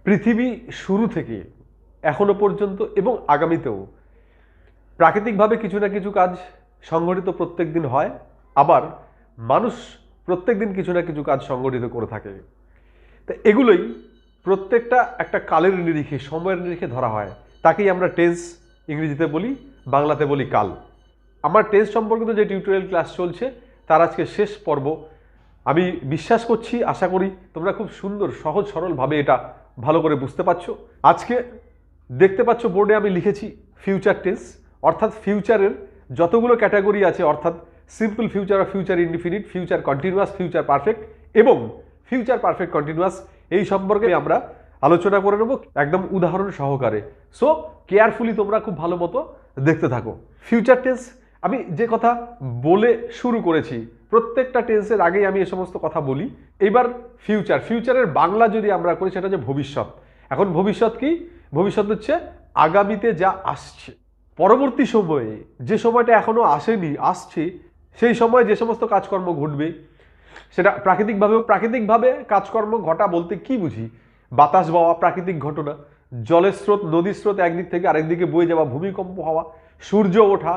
পৃথিবী শুরু থেকে এখনো পর্যন্ত এবং আগামীতেও প্রাকৃতিকভাবে কিছু না কিছু কাজ সংগঠিত প্রত্যেক দিন হয়, আবার মানুষ প্রত্যেক দিন কিছু না কিছু কাজ সংগঠিত করে থাকে। তো এগুলোই প্রত্যেকটা একটা কালের নিরিখে, সময়ের নিরিখে ধরা হয়। তাকেই আমরা টেন্স ইংরেজিতে বলি, বাংলাতে বলি কাল। আমার টেন্স সম্পর্কিত যে টিউটোরিয়াল ক্লাস চলছে তার আজকে শেষ পর্ব। আমি বিশ্বাস করছি, আশা করি তোমরা খুব সুন্দর সহজ সরলভাবে এটা ভালো করে বুঝতে পারছো। আজকে দেখতে পাচ্ছ বোর্ডে আমি লিখেছি ফিউচার টেন্স, অর্থাৎ ফিউচারের যতগুলো ক্যাটাগরি আছে, অর্থাৎ সিম্পল ফিউচার আর future indefinite, future continuous, future perfect এবং ফিউচার পারফেক্ট কন্টিনিউয়াস, এই সম্পর্কে আমরা আলোচনা করে নেব একদম উদাহরণ সহকারে। সো কেয়ারফুলি তোমরা খুব ভালো মতো দেখতে থাকো। ফিউচার টেন্স আমি যে কথা বলে শুরু করেছি, প্রত্যেকটা টেন্সের আগেই আমি এই সমস্ত কথা বলি। এবার ফিউচারের বাংলা যদি আমরা করি সেটা হচ্ছে ভবিষ্যৎ। এখন ভবিষ্যৎ কি? ভবিষ্যৎ হচ্ছে আগামীতে যা আসছে, পরবর্তী সময়ে যে সময়টা এখনো আসেনি, আসছে, সেই সময় যে সমস্ত কাজকর্ম ঘটবে সেটা প্রাকৃতিকভাবে কাজকর্ম ঘটা বলতে কি বুঝি? বাতাস বওয়া প্রাকৃতিক ঘটনা, জলের স্রোত, নদীর স্রোত একদিক থেকে আরেক দিকে বয়ে যাওয়া, ভূমিকম্প হওয়া, সূর্য ওঠা,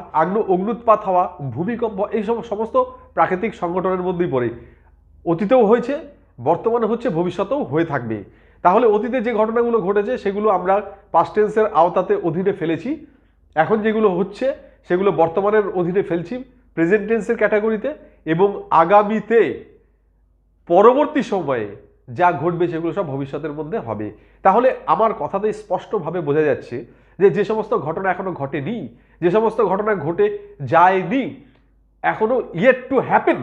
অগ্নুৎপাত হওয়া, ভূমিকম্প, এই সমস্ত প্রাকৃতিক সংঘটনের মধ্যেই পড়ে। অতীতেও হয়েছে, বর্তমানে হচ্ছে, ভবিষ্যতেও হয়ে থাকবে। তাহলে অতীতে যে ঘটনাগুলো ঘটেছে সেগুলো আমরা পাস্ট টেন্সের আওতাতে অধীনে ফেলেছি, এখন যেগুলো হচ্ছে সেগুলো বর্তমানের অধীনে ফেলছি প্রেজেন্ট টেন্সের ক্যাটাগরিতে, এবং আগামীতে পরবর্তী সময়ে যা ঘটবে সেগুলো সব ভবিষ্যতের মধ্যে হবে। তাহলে আমার কথাতে স্পষ্টভাবে বোঝা যাচ্ছে যে সমস্ত ঘটনা এখনো ঘটেনি, যে সমস্ত ঘটনা ঘটে যায়নি, এখনো ইয়েট টু হ্যাপেন,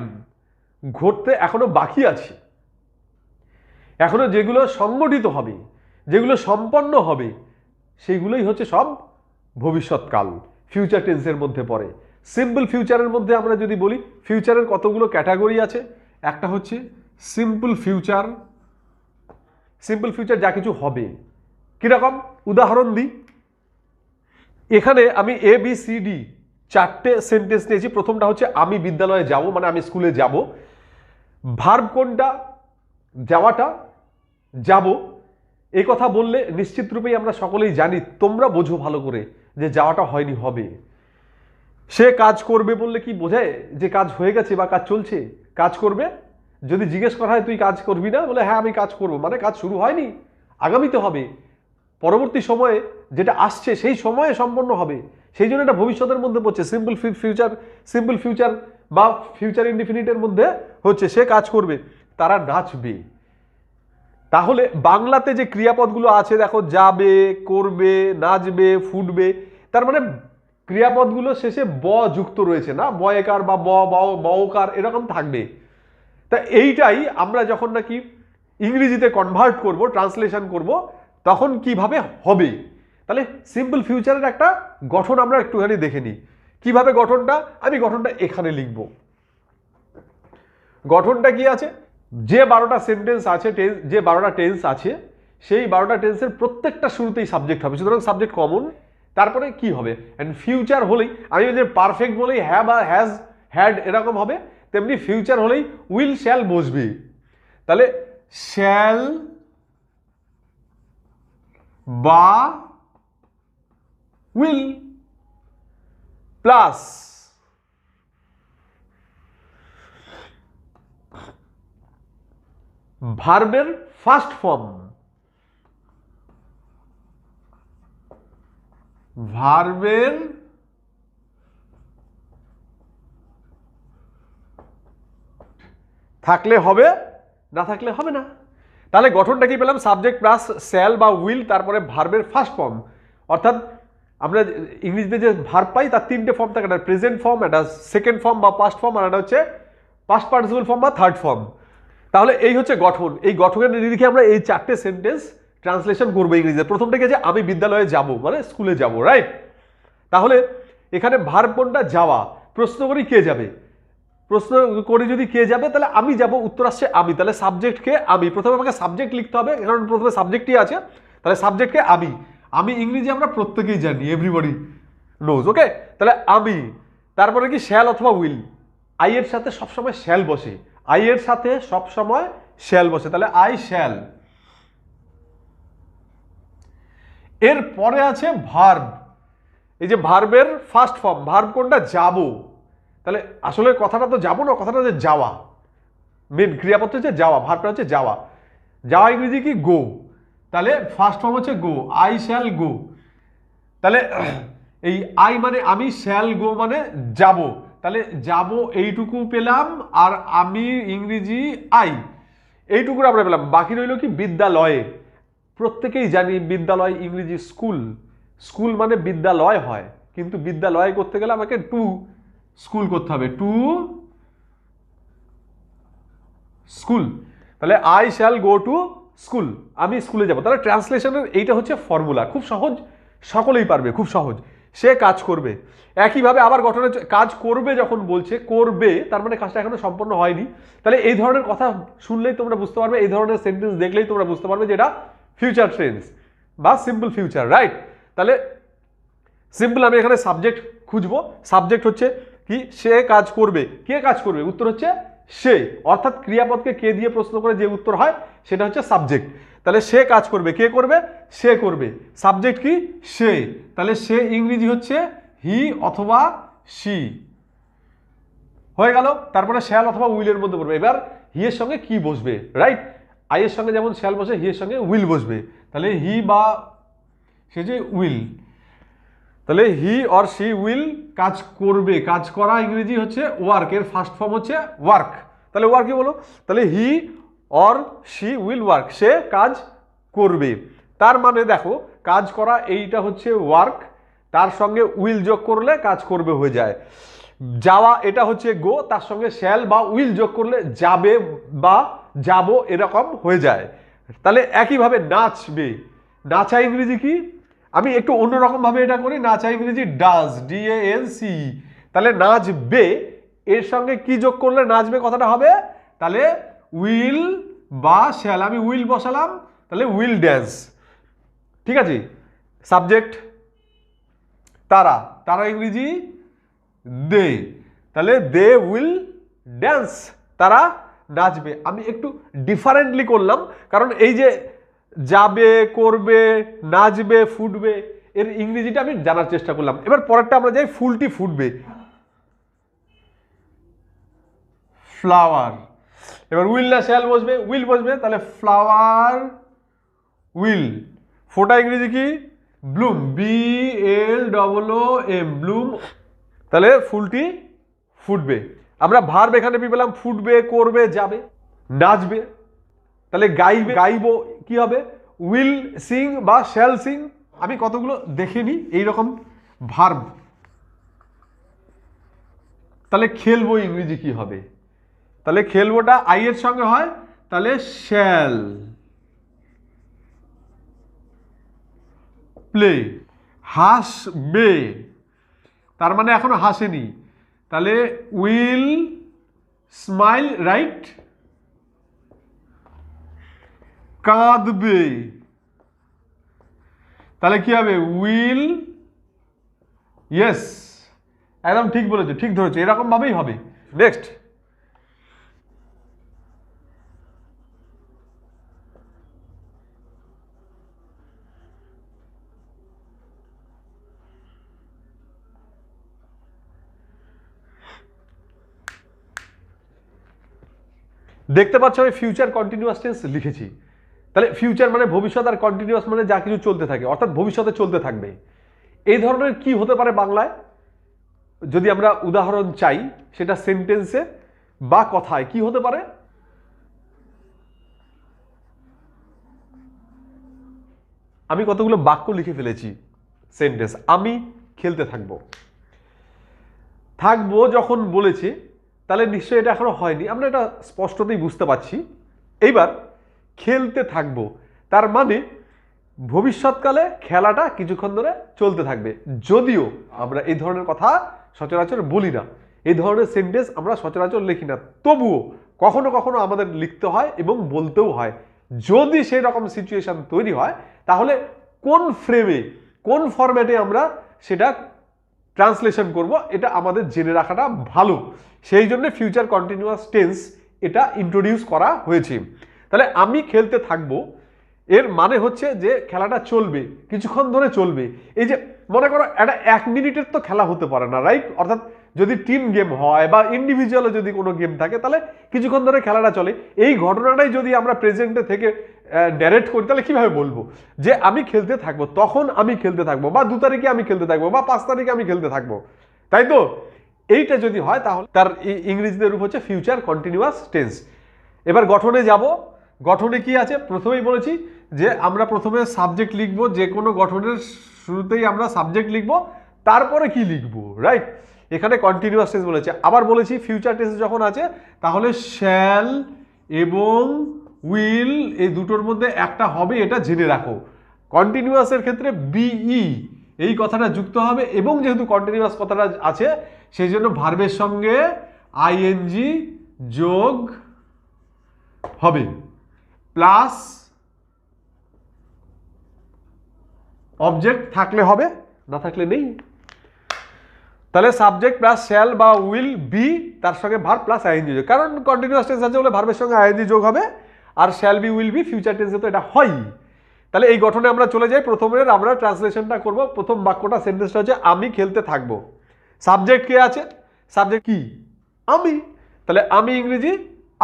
ঘটতে এখনো বাকি আছে, এখনো যেগুলো সংগঠিত হবে, যেগুলো সম্পন্ন হবে, সেগুলোই হচ্ছে সব ভবিষ্যৎকাল, ফিউচার টেন্সের মধ্যে পড়ে। সিম্পল ফিউচারের মধ্যে আমরা যদি বলি, ফিউচারের কতগুলো ক্যাটাগরি আছে। একটা হচ্ছে সিম্পল ফিউচার যা কিছু হবে। কিরকম? উদাহরণ দিই। এখানে আমি ABCD চারটে সেন্টেন্স নিয়েছি। প্রথমটা হচ্ছে আমি বিদ্যালয়ে যাব, মানে আমি স্কুলে যাব। ভার্ব কোনটা? যাওয়াটা, যাব। এই কথা বললে নিশ্চিত রূপেই আমরা সকলেই জানি, তোমরা বোঝো ভালো করে, যে যাওয়াটা হয়নি, হবে। সে কাজ করবে বললে কি বোঝায়? যে কাজ হয়ে গেছে বা কাজ চলছে, কাজ করবে। যদি জিজ্ঞেস করা হয় তুই কাজ করবি না, বলে হ্যাঁ আমি কাজ করব, মানে কাজ শুরু হয়নি, আগামীতে হবে, পরবর্তী সময়ে যেটা আসছে সেই সময়ে সম্পন্ন হবে, সেই জন্য এটা ভবিষ্যতের মধ্যে পড়ছে। সিম্পল ফিউচার বা ফিউচার ইনডিফিনিটের মধ্যে হচ্ছে সে কাজ করবে, তারা নাচবে। তাহলে বাংলাতে যে ক্রিয়াপদগুলো আছে দেখো, যাবে, করবে, নাচবে, ফুটবে, তার মানে ক্রিয়াপদগুলো শেষে ব যুক্ত রয়েছে, না বয়কার বা বওকার এরকম থাকবে। তা এইটাই আমরা যখন নাকি ইংরেজিতে কনভার্ট করব, ট্রান্সলেশন করব, তখন কিভাবে হবে। তাহলে সিম্পল ফিউচারের একটা গঠন আমরা একটুখানি দেখে নিই। কিভাবে গঠনটা? আমি গঠনটা এখানে লিখব। গঠনটা কি আছে? যে 12টা সেন্টেন্স আছে, যে 12টা টেন্স আছে, সেই 12টা টেন্সের প্রত্যেকটা শুরুতেই সাবজেক্ট হবে, সুতরাং সাবজেক্ট কমন। তারপরে কি হবে? এন্ড ফিউচার হলেই, আমি যে পারফেক্ট বলেই হ্যাভ আর হ্যাজ, হ্যাড এরকম হবে, তেমনি ফিউচার হলেই উইল শ্যাল বসবে। তাহলে শ্যাল বা উইল প্লাস ভার্বের ফার্স্ট ফর্ম, ভার্বের থাকলে হবে, না থাকলে হবে না। তাহলে গঠনটা কি পেলাম? সাবজেক্ট প্লাস শ্যাল বা উইল, তারপরে ভার্বের ফার্স্ট ফর্ম। অর্থাৎ আমরা ইংরেজিতে যে ভার্ব পাই তার তিনটে ফর্ম থাকে, একটা প্রেজেন্ট ফর্ম, একটা সেকেন্ড ফর্ম বা পাস্ট ফর্ম, আর একটা হচ্ছে পাস্ট পার্টিসিপল ফর্ম বা থার্ড ফর্ম। তাহলে এই হচ্ছে গঠন। এই গঠনের নিরিখে আমরা এই চারটে সেন্টেন্স ট্রান্সলেশন করবো ইংরেজিতে। প্রথমটা কি, যে আমি বিদ্যালয়ে যাব, মানে স্কুলে যাব, রাইট? তাহলে এখানে ভার্ব কোনটা? যাওয়া। প্রশ্ন করি কে যাবে, প্রশ্ন করি যদি কে যাবে, তাহলে আমি যাব, উত্তর আসছে আমি। তাহলে সাবজেক্টকে আমি, প্রথমে আমাকে সাবজেক্ট লিখতে হবে, কারণ প্রথমে সাবজেক্টই আছে। তাহলে সাবজেক্টকে আমি ইংরেজি আমরা প্রত্যেকেই জানি, এভরিবডি নোজ, ওকে? তাহলে আমি, তারপরে কি শ্যাল অথবা উইল। আই এর সাথে সবসময় শ্যাল বসে, আই এর সাথে সবসময় শ্যাল বসে, তাহলে আই শ্যাল। এর পরে আছে ভার্ব। এই যে ভার্বের ফার্স্ট ফর্ম, ভার্ব কোনটা? যাব। তাহলে আসলে কথাটা তো যাব না, কথাটা হচ্ছে যাওয়া। মেন ক্রিয়াপদ হচ্ছে যাওয়া, ভার্বটা হচ্ছে যাওয়া। যাওয়া ইংরেজি কি? গো। তাহলে ফার্স্ট ফর্ম হচ্ছে গো, আই শ্যাল গো। তাহলে এই আই মানে আমি, শ্যাল গো মানে যাব। তাহলে যাব এইটুকু পেলাম, আর আমি ইংরেজি আই, এইটুকু আমরা পেলাম। বাকি রইল কি? বিদ্যালয়ে। প্রত্যেকেই জানি বিদ্যালয় ইংরেজি স্কুল। স্কুল মানে বিদ্যালয় হয়, কিন্তু বিদ্যালয় করতে গেলে আমাকে টু স্কুল করতে হবে, টু স্কুল। তাহলে I shall go to school, আমি স্কুলে যাব। তাহলে ট্রান্সলেশনের এইটা হচ্ছে ফর্মুলা, খুব সহজ, সকলেই পারবে, খুব সহজ। সে কাজ করবে। একইভাবে আবার গঠনের কাজ করবে যখন বলছে, করবে তার মানে কাজটা এখনো সম্পন্ন হয়নি। তাহলে এই ধরনের কথা শুনলেই তোমরা বুঝতে পারবে, এই ধরনের সেন্টেন্স দেখলেই তোমরা বুঝতে পারবে যে এটা ফিউচার টেন্স বা সিম্পল ফিউচার, রাইট? তাহলে সিম্পল আমি এখানে সাবজেক্ট খুঁজবো। সাবজেক্ট হচ্ছে কি? সে কাজ করবে। কে কাজ করবে? উত্তর হচ্ছে সে। অর্থাৎ ক্রিয়াপদকে কে দিয়ে প্রশ্ন করে যে উত্তর হয় সেটা হচ্ছে সাবজেক্ট। তাহলে সে কাজ করবে, কে করবে? সে করবে। সাবজেক্ট কি? সে। তাহলে সে ইংরেজি হচ্ছে হি অথবা সি। হয়ে গেল। তারপরে শ্যাল অথবা উইলের মধ্যে পড়বে। এবার হি এর সঙ্গে কি বসবে, রাইট? আই এর সঙ্গে যেমন শ্যাল বসে, হি এর সঙ্গে উইল বসবে। তাহলে হি বা সে যে উইল, তাহলে হি অর সি উইল কাজ করবে। কাজ করা ইংরেজি হচ্ছে ওয়ার্ক, এর ফার্স্ট ফর্ম হচ্ছে ওয়ার্ক। তাহলে ওয়ার্ক কি বলো? তাহলে he or she will work, সে কাজ করবে। তার মানে দেখো, কাজ করা এইটা হচ্ছে ওয়ার্ক, তার সঙ্গে উইল যোগ করলে কাজ করবে হয়ে যায়। যাওয়া এটা হচ্ছে গো, তার সঙ্গে শ্যাল বা উইল যোগ করলে যাবে বা যাব এরকম হয়ে যায়। তাহলে একইভাবে নাচবে, নাচা ইংরেজি কি? আমি একটু অন্যরকম ভাবে এটা করি। নাচা ইংরেজি ডাজ, DANC। তাহলে নাচবে এর সঙ্গে কি যোগ করলে নাচবে কথাটা হবে? তাহলে উইল বা শ্যাল, আমি উইল বসালাম, তাহলে উইল ড্যান্স। ঠিক আছে। সাবজেক্ট তারা, তারা ইংরেজি দে। তাহলে দে উইল ড্যান্স, তারা নাচবে। আমি একটু ডিফারেন্টলি করলাম, কারণ এই যে যাবে, করবে, নাচবে, ফুটবে, এর ইংরেজিটা আমি জানার চেষ্টা করলাম। এবার পরেরটা আমরা যাই, ফুলটি ফুটবে, ফ্লাওয়ার। এবার উইল না শ্যাল বসবে? উইল বসবে। তাহলে ফ্লাওয়ার উইল। ফোটা ইংরেজি কি? Bloom, BLOOM, Bloom. তাহলে ফুলটি ফুটবে। আমরা ভার্ব এখানে পেলাম, ফুটবে, করবে, যাবে, নাচবে। তাহলে গাইবে, গাইবো কি হবে? উইল সিং বা শ্যাল সিং। আমি কতগুলো দেখে নিই এইরকম ভার্ব। তাহলে খেলবো ইংরেজি কি হবে? তাহলে খেলবোটা আই এর সঙ্গে হয়, তাহলে শ্যাল প্লে। হাসবে, তার মানে এখনো হাসেনি, তাহলে উইল স্মাইল, রাইট? কাঁদবে, তাহলে কি হবে? উইল, ইয়েস, একদম ঠিক বলেছো, ঠিক ধরেছো, এরকম ভাবেই হবে। নেক্সট, দেখতে পাচ্ছ আমি ফিউচার কন্টিনিউয়াস টেন্স লিখেছি। তাহলে ফিউচার মানে ভবিষ্যৎ, আর কন্টিনিউয়াস মানে যা কিছু চলতে থাকে, অর্থাৎ ভবিষ্যতে চলতে থাকবে। এই ধরনের কি হতে পারে বাংলায়? যদি আমরা উদাহরণ চাই, সেটা সেন্টেন্সে বা কথায় কি হতে পারে? আমি কতগুলো বাক্য লিখে ফেলেছি সেন্টেন্স। আমি খেলতে থাকবো, থাকবো যখন বলেছে, তাহলে নিশ্চয়ই এটা এখনো হয়নি, আমরা এটা স্পষ্টতই বুঝতে পারছি। এইবার খেলতে থাকবো, তার মানে ভবিষ্যৎকালে খেলাটা কিছুক্ষণ ধরে চলতে থাকবে। যদিও আমরা এই ধরনের কথা সচরাচর বলি না, এই ধরনের সেন্টেন্স আমরা সচরাচর লিখি না, তবুও কখনো কখনো আমাদের লিখতে হয় এবং বলতেও হয়। যদি সেই রকম সিচুয়েশন তৈরি হয়, তাহলে কোন ফ্রেমে, কোন ফরম্যাটে আমরা সেটা ট্রান্সলেশন করব, এটা আমাদের জেনে রাখাটা ভালো। সেই জন্য ফিউচার কন্টিনিউয়াস টেন্স এটা ইন্ট্রোডিউস করা হয়েছে। তাহলে আমি খেলতে থাকবো, এর মানে হচ্ছে যে খেলাটা চলবে, কিছুক্ষণ ধরে চলবে। এই যে মনে করো একটা 1 মিনিটের তো খেলা হতে পারে না, রাইট? অর্থাৎ যদি টিম গেম হয় বা ইন্ডিভিজুয়ালও যদি কোনো গেম থাকে তাহলে কিছুক্ষণ ধরে খেলাটা চলে। এই ঘটনাটাই যদি আমরা প্রেজেন্টে থেকে ন্যারেট করি তাহলে কিভাবে বলবো যে আমি খেলতে থাকবো, তখন আমি খেলতে থাকবো, বা 2 তারিখে আমি খেলতে থাকবো, বা 5 তারিখে আমি খেলতে থাকবো, তাই তো? এইটা যদি হয় তাহলে তার ইংরেজিতে রূপ হচ্ছে ফিউচার কন্টিনিউয়াস টেন্স। এবার গঠনে যাব। গঠনে কি আছে? প্রথমেই বলেছি যে আমরা প্রথমে সাবজেক্ট লিখবো, যে কোনো গঠনের শুরুতেই আমরা সাবজেক্ট লিখবো, তারপরে কি লিখবো, রাইট? এখানে কন্টিনিউয়াস টেন্স বলেছে। আবার বলেছি ফিউচার টেন্স যখন আছে তাহলে শ্যাল এবং উইল এই দুটোর মধ্যে একটা হবে, এটা জেনে রাখো। কন্টিনিউয়াসের ক্ষেত্রে বিই এই কথাটা যুক্ত হবে, এবং যেহেতু কন্টিনিউয়াস কথাটা আছে সেই জন্য ভার্বের সঙ্গে আইএনজি যোগ হবে, প্লাস অবজেক্ট থাকলে হবে, না থাকলে নেই। তাহলে সাবজেক্ট প্লাস শ্যাল বা উইল বি, তার সঙ্গে ভার্ব প্লাস আইএনজি যোগ। কারণ কন্টিনিউয়াস টেন্স আছে বলে ভার্বের সঙ্গে আইএনজি যোগ হবে, আর shall be will be future টেন্সে তো এটা হয়। তাহলে এই গঠনে আমরা চলে যাই। প্রথমের আমরা ট্রান্সলেশনটা করব। প্রথম বাক্যটা, সেন্টেন্সটা হচ্ছে আমি খেলতে থাকবো। সাবজেক্ট কে আছে? সাবজেক্ট কি? আমি। তাহলে আমি ইংরেজি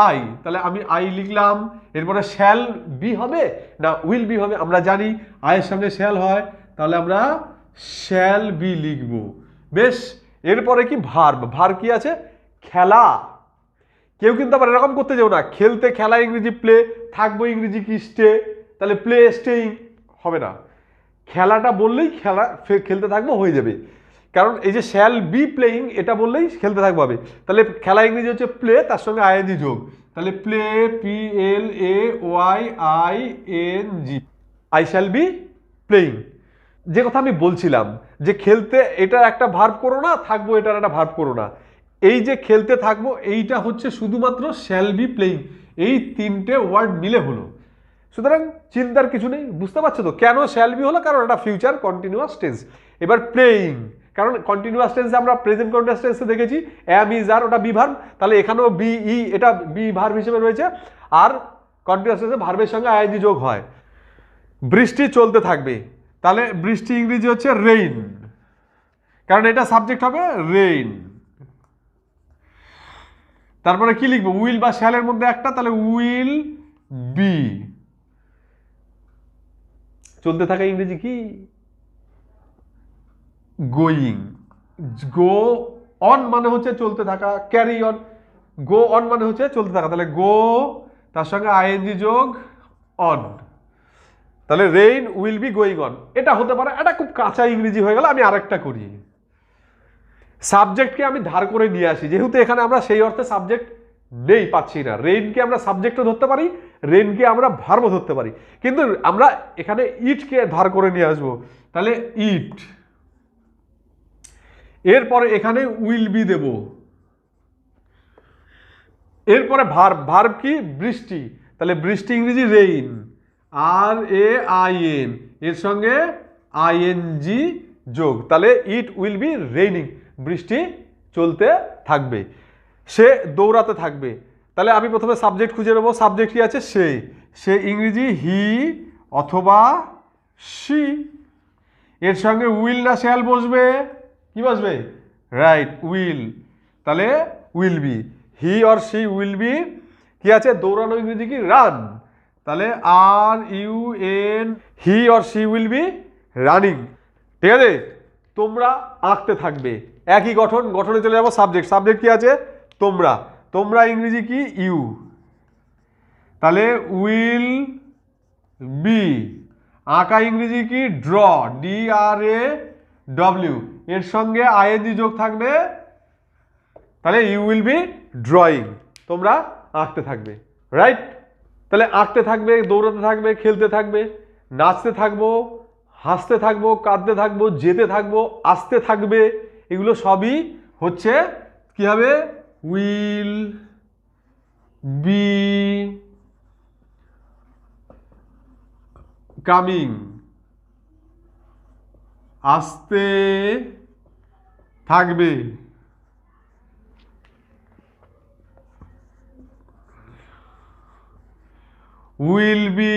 আই, তাহলে আমি আই লিখলাম। এরপরে শ্যাল বি হবে না উইল বি হবে? আমরা জানি আয়ের সঙ্গে শ্যাল হয়, তাহলে আমরা শ্যাল বি লিখব। বেশ, এরপরে কি ভার্ব। ভার্ব কি আছে? খেলা। কেউ কিন্তু আবার এরকম করতে যাও না, খেলতে খেলা ইংরেজি প্লে, থাকবো ইংরেজি কি স্টে, তাহলে প্লে স্টেইং হবে না। খেলাটা বললেই খেলা খেলতে থাকবো হয়ে যাবে, কারণ এই যে শ্যাল বি প্লেইং এটা বললেই খেলতে থাকবো হবে। তাহলে খেলা ইংরেজি হচ্ছে প্লে, তার সঙ্গে আইএনজি যোগ, তাহলে play PLAYING, I shall be playing. যে কথা আমি বলছিলাম যে খেলতে এটার একটা ভার্ব করো না, থাকবো এটার একটা ভার্ব করো না। এই যে খেলতে থাকবো এইটা হচ্ছে শুধুমাত্র শ্যাল বি প্লেইং, এই তিনটে ওয়ার্ড মিলে হলো। সুতরাং চিন্তার কিছু নেই। বুঝতে পারছো তো কেন শ্যাল বি হলো? কারণ এটা ফিউচার কন্টিনিউয়াস টেন্স। এবার প্লেইং, কারণ কন্টিনিউয়াস টেন্সে আমরা প্রেজেন্ট কন্টিনিউয়াস টেন্সে দেখেছি অ্যাম ইজ আর, ওটা বি ভার্ব, তাহলে এখানেও বিই এটা বি ভার্ব হিসেবে রয়েছে, আর কন্টিনিউয়াস টেন্সে ভার্বের সঙ্গে আইএনজি যোগ হয়। বৃষ্টি চলতে থাকবে, তাহলে বৃষ্টি ইংরেজি হচ্ছে রেইন, কারণ এটা সাবজেক্ট হবে রেইন। তারপরে কি লিখবো? উইল বা শ্যালের মধ্যে একটা, তাহলে উইল বি। চলতে থাকা ইংরেজি কি? গোয়িং। গো অন মানে হচ্ছে চলতে থাকা, ক্যারি অন। গো অন মানে হচ্ছে চলতে থাকা, তাহলে গো তার সঙ্গে আইএনজি যোগ অন, তাহলে rain will be going on. এটা হতে পারে, এটা খুব কাঁচা ইংরেজি হয়ে গেল। আমি আরেকটা করি, সাবজেক্টকে আমি ধার করে নিয়ে আসি, যেহেতু এখানে আমরা সেই অর্থে সাবজেক্ট নেই, পাচ্ছি না। রেইনকে আমরা সাবজেক্টও ধরতে পারি, রেইনকে আমরা ভার্বও ধরতে পারি, কিন্তু আমরা এখানে ইটকে ধার করে নিয়ে আসবো, তাহলে ইট। এরপরে এখানে উইল বি দেব। এরপরে ভার্ব। ভার্ব কি? বৃষ্টি, তাহলে বৃষ্টি ইংরেজি রেইন, RAIN, এর সঙ্গে আইএনজি যোগ, তাহলে ইট উইল বি রেইনিং, বৃষ্টি চলতে থাকবে, সে দৌড়াতে থাকবে। তাহলে আমি প্রথমে সাবজেক্ট খুঁজে নেবো। সাবজেক্ট কি আছে? সে। সে ইংরেজি হি অথবা শি। এর সঙ্গে উইল না শ্যাল বসবে? কি বসবে? রাইট, উইল, তাহলে will be. He or she will be কি আছে? দৌড়ানো ইংরেজি কি? রান, তাহলে RUN, he or she will be running. ঠিক আছে? তোমরা আঁকতে থাকবে, একই গঠন। গঠনে চলে যাবো। সাবজেক্ট। সাবজেক্ট কি আছে? তোমরা। তোমরা ইংরেজি কি? ইউ, তাহলে উইল বি। আঁকা ইংরেজি কি? ড্র, DRAW, এর সঙ্গে আইএনজি যোগ থাকবে, তাহলে ইউ উইল বি ড্রয়িং। তোমরা আঁকতে থাকবে, রাইট? তাহলে আঁকতে থাকবে, দৌড়াতে থাকবে, খেলতে থাকবে, নাচতে থাকবো, হাসতে থাকবো, কাঁদতে থাকবো, যেতে থাকবো, আসতে থাকবে, এগুলো সবই হচ্ছে কি হবে? উইল বি কামিং, আসতে থাকবে, will be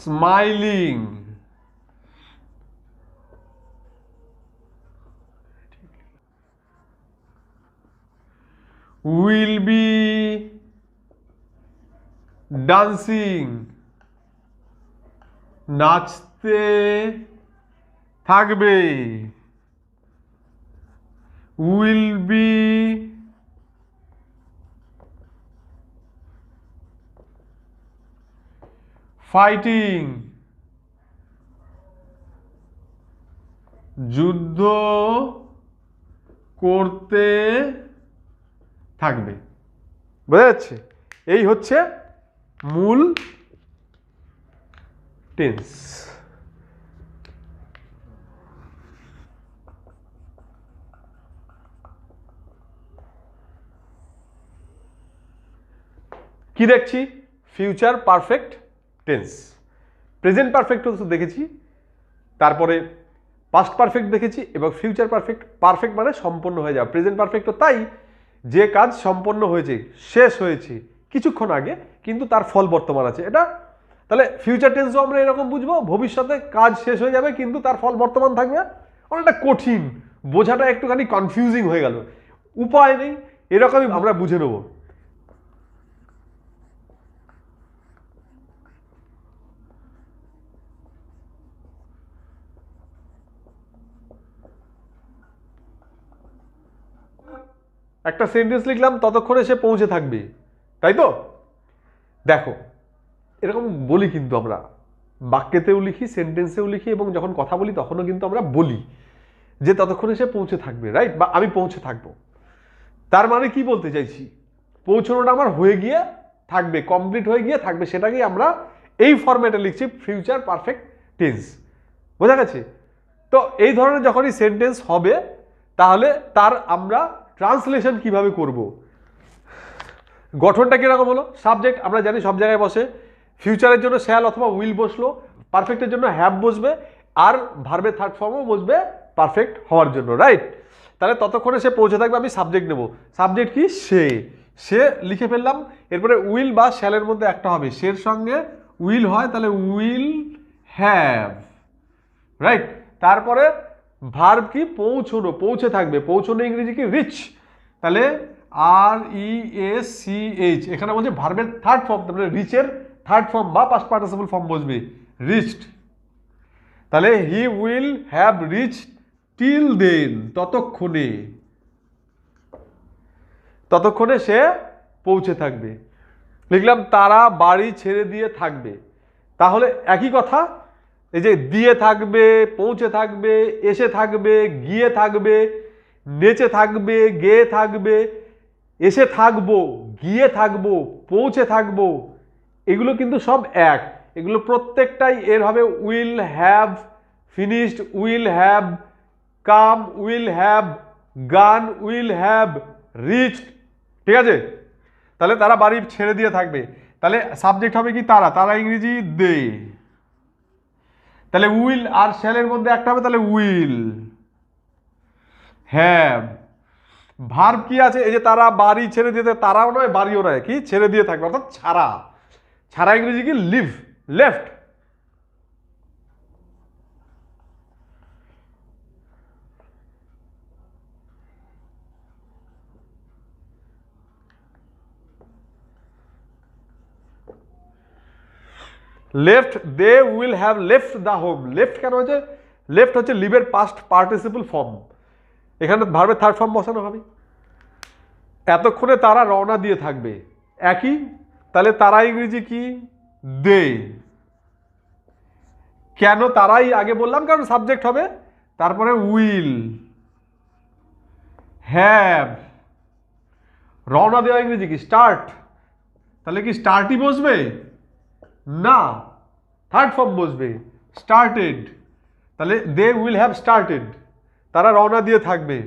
smiling, will be dancing, নাচতে থাকবে, উইল বি ফাইটিং, যুদ্ধ করতে থাকবে। বোঝা যাচ্ছে? এই হচ্ছে মূল টেন্স। কি দেখছি? Future perfect tense. Present perfect তো দেখেছি, তারপরে পাস্ট পারফেক্ট দেখেছি, এবং ফিউচার পারফেক্ট। পারফেক্ট মানে সম্পন্ন হয়ে যাওয়া। প্রেজেন্ট পারফেক্ট তো তাই, যে কাজ সম্পন্ন হয়েছে, শেষ হয়েছে কিছুক্ষণ আগে, কিন্তু তার ফল বর্তমান আছে, এটা। তাহলে ফিউচার টেন্সও আমরা এরকম বুঝবো, ভবিষ্যতে কাজ শেষ হয়ে যাবে কিন্তু তার ফল বর্তমান থাকবে। অনেকটা কঠিন, বোঝাটা একটুখানি কনফিউজিং হয়ে গেল, উপায় নেই, এরকমই আমরা বুঝে নেব। একটা সেন্টেন্স লিখলাম, ততক্ষণে সে পৌঁছে থাকবে, তাই তো? দেখো, এরকম বলি কিন্তু আমরা বাক্যেতেও লিখি, সেন্টেন্সেও লিখি, এবং যখন কথা বলি তখনও কিন্তু আমরা বলি যে ততক্ষণে সে পৌঁছে থাকবে, রাইট? বা আমি পৌঁছে থাকবো। তার মানে কি বলতে চাইছি? পৌঁছানোটা আমার হয়ে গিয়ে থাকবে, কমপ্লিট হয়ে গিয়ে থাকবে, সেটাকেই আমরা এই ফরম্যাটে লিখছি ফিউচার পারফেক্ট টেন্স। বোঝা গেছে? তো এই ধরনের যখনই সেন্টেন্স হবে, তাহলে তার আমরা ট্রান্সলেশন কিভাবে করব? গঠনটা কিরকম হলো? সাবজেক্ট আমরা জানি সব জায়গায় বসে, ফিউচারের জন্য শ্যাল অথবা উইল বসলো, পারফেক্টের জন্য হ্যাভ বসবে, আর ভার্বের থার্ড ফর্মও বসবে পারফেক্ট হওয়ার জন্য, রাইট? তাহলে ততক্ষণে সে পৌঁছে থাকবে, আমি সাবজেক্ট নেব। সাবজেক্ট কি? সে। সে লিখে ফেললাম, এরপরে উইল বা শ্যালের মধ্যে একটা হবে, সের সঙ্গে উইল হয়, তাহলে উইল হ্যাভ, রাইট? তারপরে ভার্ব কি? পৌঁছনো, পৌঁছে থাকবে। পৌঁছনো ইংরেজি কি? রিচ। তাহলে REACH, এখানে বলছে ভার্বের থার্ড ফর্ম, তাহলে রিচের থার্ড ফর্ম বা পাস্ট পার্টিসিপল ফর্ম বসবে, রিচড। তাহলে he will have reach till then, ততক্ষণে, ততক্ষণে সে পৌঁছে থাকবে। লিখলাম তারা বাড়ি ছেড়ে দিয়ে থাকবে, তাহলে একই কথা, এই যে দিয়ে থাকবে, পৌঁছে থাকবে, এসে থাকবে, গিয়ে থাকবে, নেচে থাকবে, গেয়ে থাকবে, এসে থাকবো, গিয়ে থাকবো, পৌঁছে থাকবো, এগুলো কিন্তু সব এক। এগুলো প্রত্যেকটাই এর হবে will have finished, will have come, will have gone, will have reached. ঠিক আছে? তাহলে তারা বাড়ি ছেড়ে দিয়ে থাকবে, তাহলে সাবজেক্ট হবে কি? তারা। তারা ইংরেজি দে। তাহলে উইল আর শ্যালের মধ্যে একটা হবে, তাহলে উইল হ্যাভ। ভার্ব কি আছে? এই যে তারা বাড়ি ছেড়ে দিতে, তারাও নয় বাড়িও নয়, কি? ছেড়ে দিয়ে থাকবে, অর্থাৎ ছাড়া। ছাড়া ইংরেজি কি? Leave, left. Left, they will have left the home. Left কেন হচ্ছে? লেফট হচ্ছে লিভের পাস্ট পার্টিসিপল ফর্ম, এখানে ভার্বের থার্ড ফর্ম বসানো হবে। এতক্ষণে তারা রওনা দিয়ে থাকবে, একই। তাহলে তারা ইংরেজি কি? দে। কেন তারাই আগে বললাম? কারণ সাবজেক্ট হবে, তারপরে উইল হ্যাভ। রওনা দেওয়া ইংরেজি কি? স্টার্ট। তাহলে কি স্টার্টই বসবে? না, থার্ড ফর্ম বসবে, স্টার্টেড। তাহলে দে উইল হ্যাভ স্টার্টেড, তারা রওনা দিয়ে থাকবে,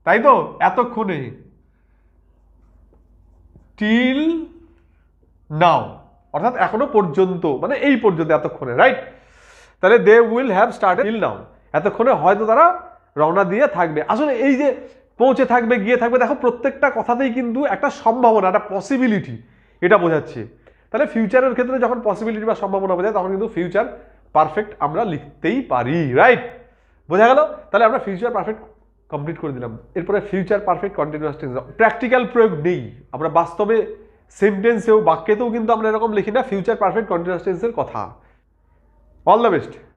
তাই তো? এতক্ষণে, টিল নাও, অর্থাৎ এখনো পর্যন্ত, মানে এই পর্যন্ত, এতক্ষণে, রাইট? তাহলে they will have started till now, এতক্ষণে হয়তো তারা রওনা দিয়ে থাকবে। আসলে এই যে পৌঁছে থাকবে, গিয়ে থাকবে, দেখো প্রত্যেকটা কথাতেই কিন্তু একটা সম্ভাবনা, একটা পসিবিলিটি, এটা বোঝাচ্ছে। তাহলে ফিউচারের ক্ষেত্রে যখন পসিবিলিটি বা সম্ভাবনা বোঝায় তখন কিন্তু ফিউচার পারফেক্ট আমরা লিখতেই পারি, রাইট? বোঝা গেল? তাহলে আমরা ফিউচার পারফেক্ট কমপ্লিট করে দিলাম। এরপরে future perfect continuous tense, practical প্রয়োগ নেই, আমরা বাস্তবে সেন্টেন্সেও বাক্যেতেও কিন্তু আমরা এরকম লিখি না ফিউচার পারফেক্ট কন্টিনিউয়াস টেন্সের কথা। All the best.